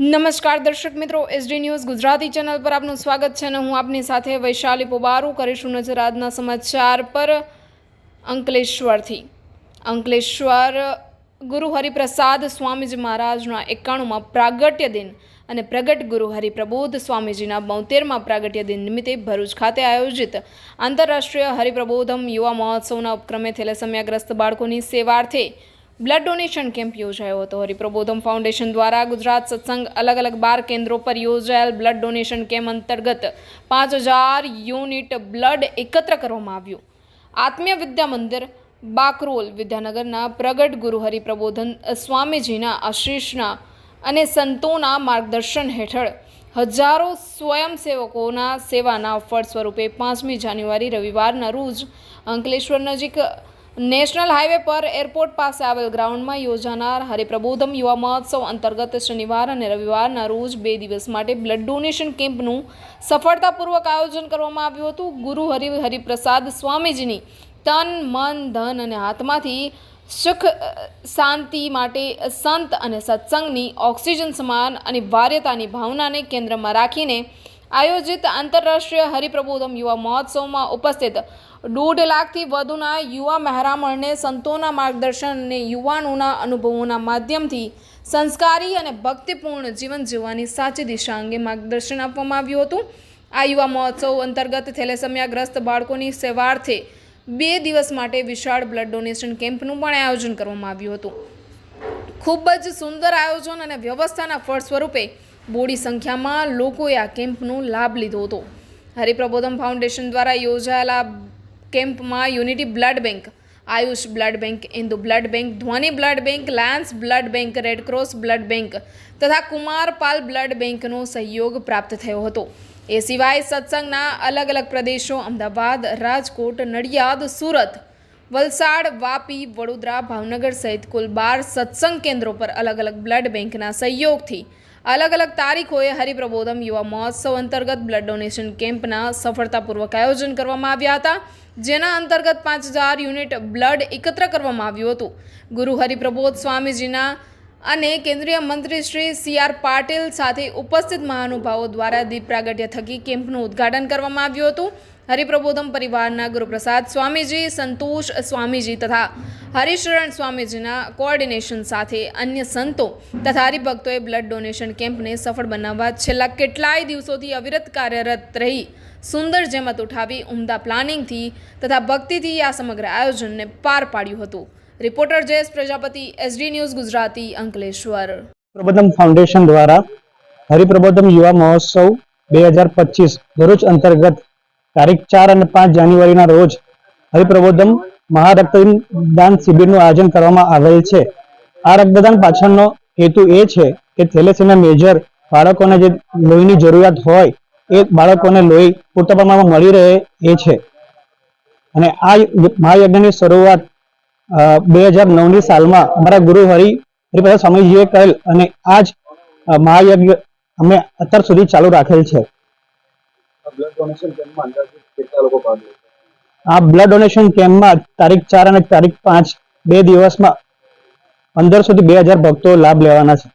નમસ્કાર દર્શક મિત્રો, એસડી ન્યૂઝ ગુજરાતી ચેનલ પર આપનું સ્વાગત છે અને હું આપની સાથે વૈશાલી પોબારું કરીશું નજર આજના સમાચાર પર। અંકલેશ્વરથી અંકલેશ્વર ગુરુ હરિપ્રસાદ સ્વામીજી મહારાજના 91માં પ્રાગટ્ય દિન અને પ્રગટ ગુરુ હરિપ્રબોધ સ્વામીજીના 72માં પ્રાગટ્ય દિન નિમિત્તે ભરૂચ ખાતે આયોજિત આંતરરાષ્ટ્રીય હરિપ્રબોધમ યુવા મહોત્સવના ઉપક્રમે થેલેસેમિયાગ્રસ્ત બાળકોની સેવાર્થે બ્લડ ડોનેશન કેમ્પ યોજાયો હતો। હરિપ્રબોધમ ફાઉન્ડેશન દ્વારા ગુજરાત સત્સંગ અલગ અલગ 12 કેન્દ્રો પર યોજાયેલ બ્લડ ડોનેશન કેમ્પ અંતર્ગત 5000 યુનિટ બ્લડ એકત્ર કરવામાં આવ્યું। આત્મીય વિદ્યા મંદિર બાકરોલ વિદ્યાનગરના પ્રગટ ગુરુ હરિપ્રબોધન સ્વામીજીના આશીષના અને સંતોના માર્ગદર્શન હેઠળ હજારો સ્વયંસેવકોના સેવાના ફળ સ્વરૂપે 5મી જાન્યુઆરી રવિવારના રોજ અંકલેશ્વર નજીક નેશનલ હાઈવે પર એરપોર્ટ પાસે આવેલ ગ્રાઉન્ડમાં યોજાનાર હરિપ્રબોધમ યુવા મહોત્સવ અંતર્ગત શનિવાર અને રવિવારના રોજ 2 દિવસ માટે બ્લડ ડોનેશન કેમ્પનું સફળતાપૂર્વક આયોજન કરવામાં આવ્યું હતું। ગુરુ હરિપ્રસાદ સ્વામીજીની તન મન ધન અને આત્માથી સુખ શાંતિ માટે સંત અને સત્સંગની ઓક્સિજન સમાન અનિવાર્યતાની ભાવનાને કેન્દ્રમાં રાખીને આયોજિત આંતરરાષ્ટ્રીય હરિપ્રબોધમ યુવા મહોત્સવમાં ઉપસ્થિત 1.5 લાખથી વધુના યુવા મહેરામણને સંતોના માર્ગદર્શન અને યુવાનોના અનુભવોના માધ્યમથી સંસ્કારી અને ભક્તિપૂર્ણ જીવન જીવવાની સાચી દિશા અંગે માર્ગદર્શન આપવામાં આવ્યું હતું। આ યુવા મહોત્સવ અંતર્ગત થેલેસેમિયાગ્રસ્ત બાળકોની સેવાર્થે 2 દિવસ માટે વિશાળ બ્લડ ડોનેશન કેમ્પનું પણ આયોજન કરવામાં આવ્યું હતું। ખૂબ જ સુંદર આયોજન અને વ્યવસ્થાના ફળ સ્વરૂપે બોડી સંખ્યામાં લોકોએ આ કેમ્પનો લાભ લીધો હતો। હરિપ્રબોધમ ફાઉન્ડેશન દ્વારા યોજાયેલા કેમ્પમાં unity blood bank, Ayush blood bank, Indu blood bank, Dhwani blood bank, Lions blood bank, Red Cross blood bank તથા કુમારપાલ બ્લડ બેંકનો સહયોગ પ્રાપ્ત થયો હતો। એ સિવાય સત્સંગના અલગ અલગ પ્રદેશો અમદાવાદ, રાજકોટ, નડિયાદ, સુરત, વલસાડ, વાપી, વડોદરા, ભાવનગર સહિત કુલ 12 સત્સંગ કેન્દ્રો પર અલગ અલગ બ્લડ બેંકના સહયોગથી અલગ અલગ તારીખોએ હરિપ્રબોધમ યુવા મહોત્સવ અંતર્ગત બ્લડ ડોનેશન કેમ્પના સફળતાપૂર્વક આયોજન કરવામાં આવ્યા હતા, જેના અંતર્ગત 5000 યુનિટ બ્લડ એકત્ર કરવામાં આવ્યું હતું। ગુરુ હરિપ્રબોધ સ્વામીજીના અને કેન્દ્રીય મંત્રી શ્રી CR પાટીલ સાથે ઉપસ્થિત મહાનુભાવો દ્વારા દીપ પ્રાગટ્ય થકી કેમ્પનું ઉદ્ઘાટન કરવામાં આવ્યું હતું। હરિપ્રબોધમ પરિવારના ગુરુપ્રસાદ સ્વામીજી, સંતોષ સ્વામીજી તથા હરિશરણ સ્વામીજીના કોઓર્ડિનેશન સાથે અન્ય સંતો તથા હરિભક્તોએ બ્લડ ડોનેશન કેમ્પને સફળ બનાવવા છેલ્લા કેટલાય દિવસોથી અવિરત કાર્યરત રહી સુંદર જહેમત ઉઠાવી ઉમદા પ્લાનિંગથી તથા ભક્તિથી આ સમગ્ર આયોજનને પાર પાડ્યું હતું। Reporter Jayesh Prajapati, SD news Gujarati, Ankleshwar. Prabodham foundation દ્વારા હરિપ્રબોધમ યુવા મહોત્સવ 2025 ભરૂચ અંતર્ગત તારીખ 4 અને 5 જાન્યુઆરીના રોજ હરિપ્રબોધમ મહારક્તદાન શિબિરનું આયોજન કરવામાં આવેલ છે। આ રક્તદાન પાછળનો હેતુ એ છે કે થેલેસેમિયા મેજર બાળકોને જે લોહીની જરૂરિયાત હોય એ બાળકોને લોહી પૂરતા પ્રમાણમાં મળી રહે એ છે અને આ મહાયજ્ઞની શરૂઆત 2009ની સાલમાં અમારા ગુરુ હરિપ્રસાદ સ્વામીજીએ કરેલ અને આ જ મહાયજ્ઞ અમે અત્યાર સુધી ચાલુ રાખેલ છે। આ બ્લડ ડોનેશન કેમ્પમાં તારીખ 4 અને તારીખ 5 2 દિવસમાં 1500 થી 2000 ભક્તો લાભ લેવાના છે।